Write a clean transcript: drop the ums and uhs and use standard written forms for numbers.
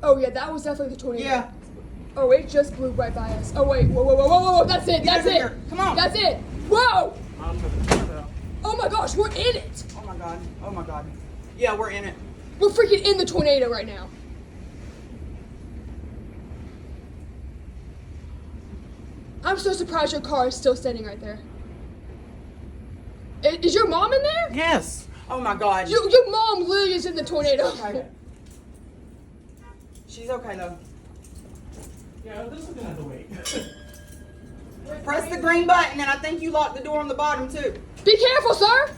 Oh yeah, that was definitely the tornado. Yeah. Oh, it just blew right by us. Oh wait, whoa, that's it, that's over it. here. Come on. That's it. Whoa! I'm gonna turn it out. Oh my gosh, we're in it. Oh my god. Oh my god. Yeah, we're in it. We're freaking in the tornado right now. I'm so surprised your car is still standing right there. Is your mom in there? Yes. Oh my god. Your mom literally is in the tornado. Okay. She's okay though. Yeah, this is gonna have to wait. Press the green button and I think you locked the door on the bottom too. Be careful, sir.